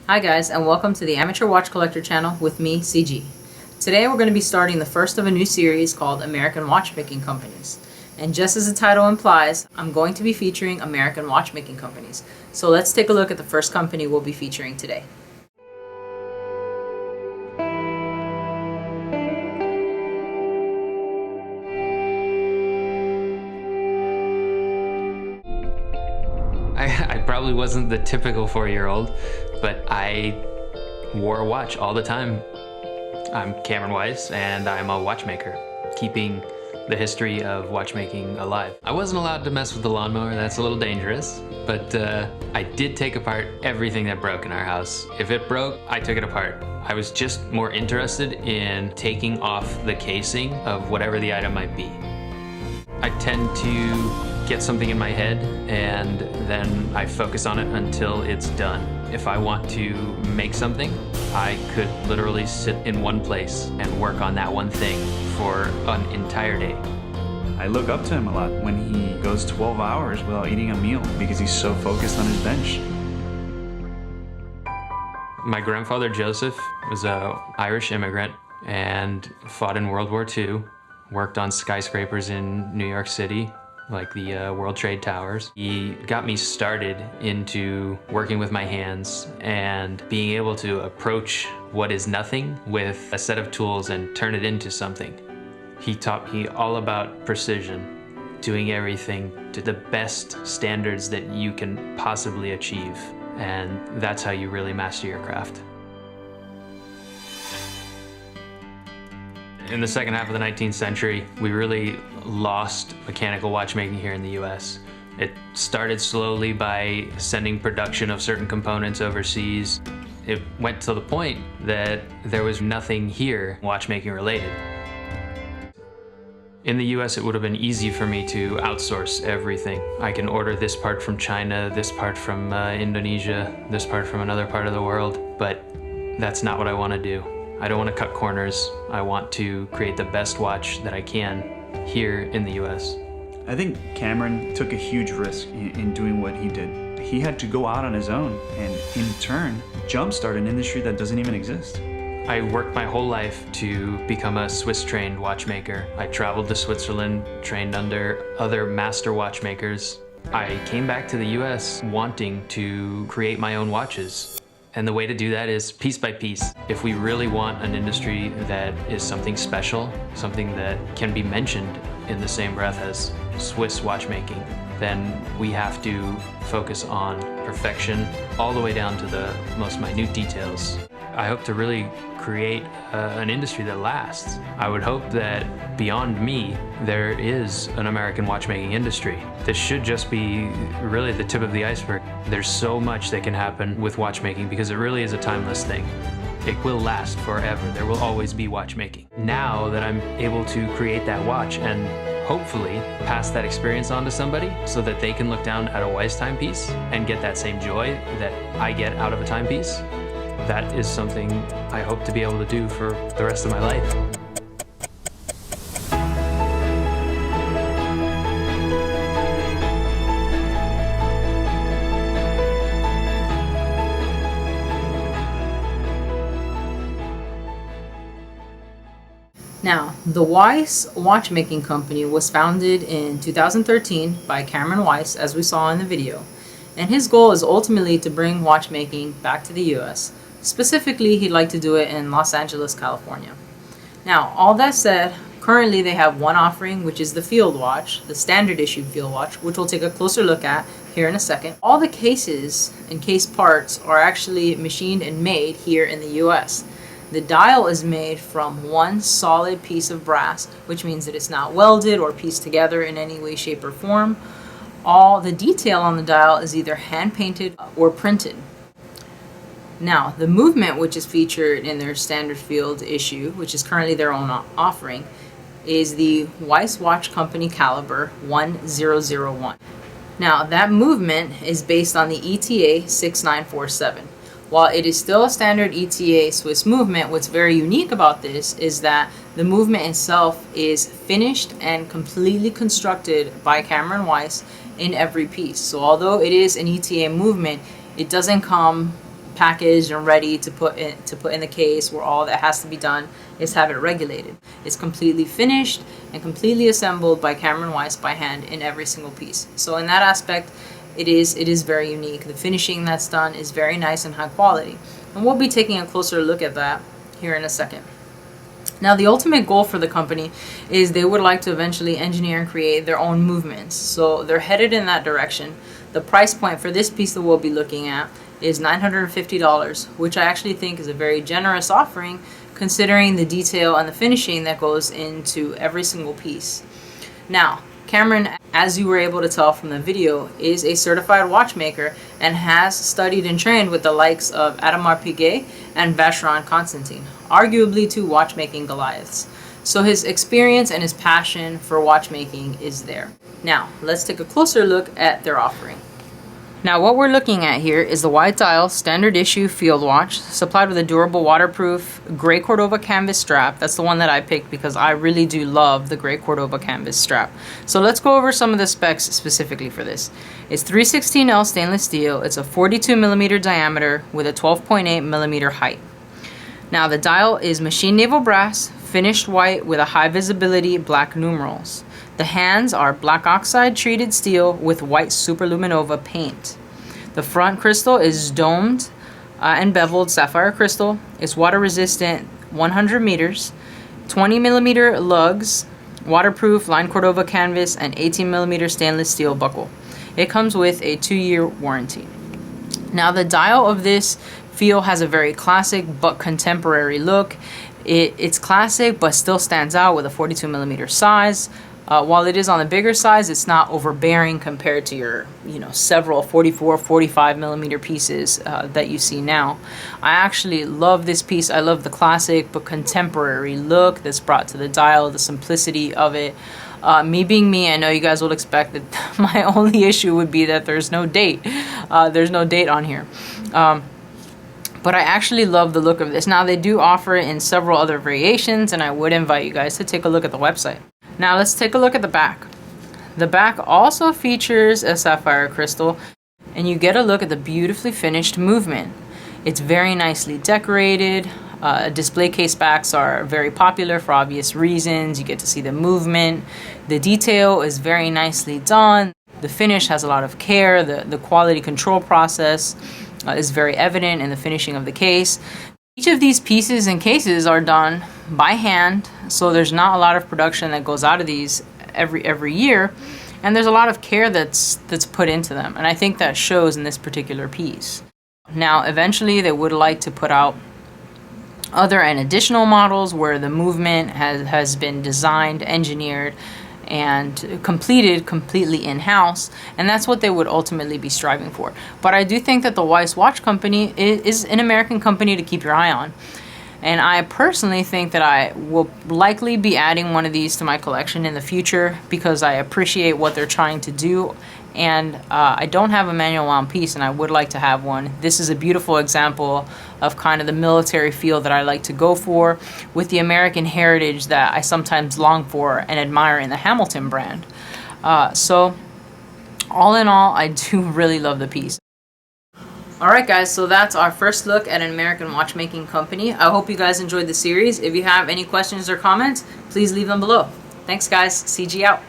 Hi guys, and welcome to the Amateur Watch Collector channel with me, CG. Today we're going to be starting the first of a new series called American Watchmaking Companies. And just as the title implies, I'm going to be featuring American watchmaking companies. So let's take a look at the first company we'll be featuring today. I probably wasn't the typical 4-year-old, but I wore a watch all the time. I'm Cameron Weiss, and I'm a watchmaker, keeping the history of watchmaking alive. I wasn't allowed to mess with the lawnmower, that's a little dangerous, but I did take apart everything that broke in our house. If it broke, I took it apart. I was just more interested in taking off the casing of whatever the item might be. I tend to get something in my head and then I focus on it until it's done. If I want to make something, I could literally sit in one place and work on that one thing for an entire day. I look up to him a lot when he goes 12 hours without eating a meal because he's so focused on his bench. My grandfather Joseph was an Irish immigrant and fought in World War II, worked on skyscrapers in New York City, like the World Trade Towers. He got me started into working with my hands and being able to approach what is nothing with a set of tools and turn it into something. He taught me all about precision, doing everything to the best standards that you can possibly achieve, and that's how you really master your craft. In the second half of the 19th century, we really lost mechanical watchmaking here in the US. It started slowly by sending production of certain components overseas. It went to the point that there was nothing here watchmaking related. In the US, it would have been easy for me to outsource everything. I can order this part from China, this part from Indonesia, this part from another part of the world, but that's not what I want to do. I don't want to cut corners. I want to create the best watch that I can here in the US. I think Cameron took a huge risk in doing what he did. He had to go out on his own and in turn jumpstart an industry that doesn't even exist. I worked my whole life to become a Swiss-trained watchmaker. I traveled to Switzerland, trained under other master watchmakers. I came back to the US wanting to create my own watches. And the way to do that is piece by piece. If we really want an industry that is something special, something that can be mentioned in the same breath as Swiss watchmaking, then we have to focus on perfection all the way down to the most minute details. I hope to really create an industry that lasts. I would hope that beyond me, there is an American watchmaking industry. This should just be really the tip of the iceberg. There's so much that can happen with watchmaking because it really is a timeless thing. It will last forever. There will always be watchmaking. Now that I'm able to create that watch and hopefully pass that experience on to somebody so that they can look down at a Weiss timepiece and get that same joy that I get out of a timepiece, that is something I hope to be able to do for the rest of my life. Now, the Weiss Watchmaking Company was founded in 2013 by Cameron Weiss, as we saw in the video, and his goal is ultimately to bring watchmaking back to the US. Specifically, he'd like to do it in Los Angeles, California. Now, all that said, currently they have one offering, which is the field watch, the standard issue field watch, which we'll take a closer look at here in a second. All the cases and case parts are actually machined and made here in the US. The dial is made from one solid piece of brass, which means that it's not welded or pieced together in any way, shape, or form. All the detail on the dial is either hand painted or printed. Now, the movement, which is featured in their standard field issue, which is currently their own offering, is the Weiss Watch Company caliber 1001. Now, that movement is based on the ETA 6947. While it is still a standard ETA Swiss movement, what's very unique about this is that the movement itself is finished and completely constructed by Cameron Weiss in every piece. So although it is an ETA movement, it doesn't come packaged and ready to put in the case, where all that has to be done is have it regulated. It's completely finished and completely assembled by Cameron Weiss by hand in every single piece. So in that aspect, it is very unique. The finishing that's done is very nice and high quality. And we'll be taking a closer look at that here in a second. Now, the ultimate goal for the company is they would like to eventually engineer and create their own movements. So they're headed in that direction. The price point for this piece that we'll be looking at is $950, which I actually think is a very generous offering considering the detail and the finishing that goes into every single piece. Now, Cameron, as you were able to tell from the video, is a certified watchmaker and has studied and trained with the likes of Adamar Piguet and Vacheron Constantin, arguably two watchmaking Goliaths. So his experience and his passion for watchmaking is there. Now, let's take a closer look at their offering. Now, what we're looking at here is the white dial standard issue field watch supplied with a durable waterproof gray Cordova canvas strap. That's the one that I picked because I really do love the gray Cordova canvas strap. So let's go over some of the specs specifically for this. It's 316L stainless steel. It's a 42 millimeter diameter with a 12.8 millimeter height. Now, the dial is machined naval brass, finished white with a high visibility black numerals. The hands are black oxide treated steel with white superluminova paint. The front crystal is domed and beveled sapphire crystal. It's water resistant 100 meters, 20 millimeter lugs, waterproof line Cordova canvas, and 18 millimeter stainless steel buckle. It comes with a 2-year warranty. Now, the dial of this feel has a very classic but contemporary look. It's classic but still stands out with a 42 millimeter size. While it is on the bigger size, it's not overbearing compared to your, several 44, 45 millimeter pieces that you see now. I actually love this piece. I love the classic but contemporary look that's brought to the dial, the simplicity of it. Me being me, I know you guys will expect that my only issue would be that there's no date. There's no date on here. But I actually love the look of this. Now, they do offer it in several other variations, and I would invite you guys to take a look at the website. Now, let's take a look at the back. The back also features a sapphire crystal, and you get a look at the beautifully finished movement. It's very nicely decorated. Display case backs are very popular for obvious reasons. You get to see the movement. The detail is very nicely done. The finish has a lot of care. The quality control process is very evident in the finishing of the case. Each of these pieces and cases are done by hand, so there's not a lot of production that goes out of these every year, and there's a lot of care that's put into them, and I think that shows in this particular piece. Now, eventually they would like to put out other and additional models where the movement has been designed, engineered, and completed completely in-house, and that's what they would ultimately be striving for. But I do think that the Weiss Watch Company is an American company to keep your eye on, and I personally think that I will likely be adding one of these to my collection in the future because I appreciate what they're trying to do, and I don't have a manual wound piece, and I would like to have one. This is a beautiful example of kind of the military feel that I like to go for with the American heritage that I sometimes long for and admire in the Hamilton brand. So all in all, I do really love the piece. Alright guys, so that's our first look at an American watchmaking company. I hope you guys enjoyed the series. If you have any questions or comments, please leave them below. Thanks guys, CG out.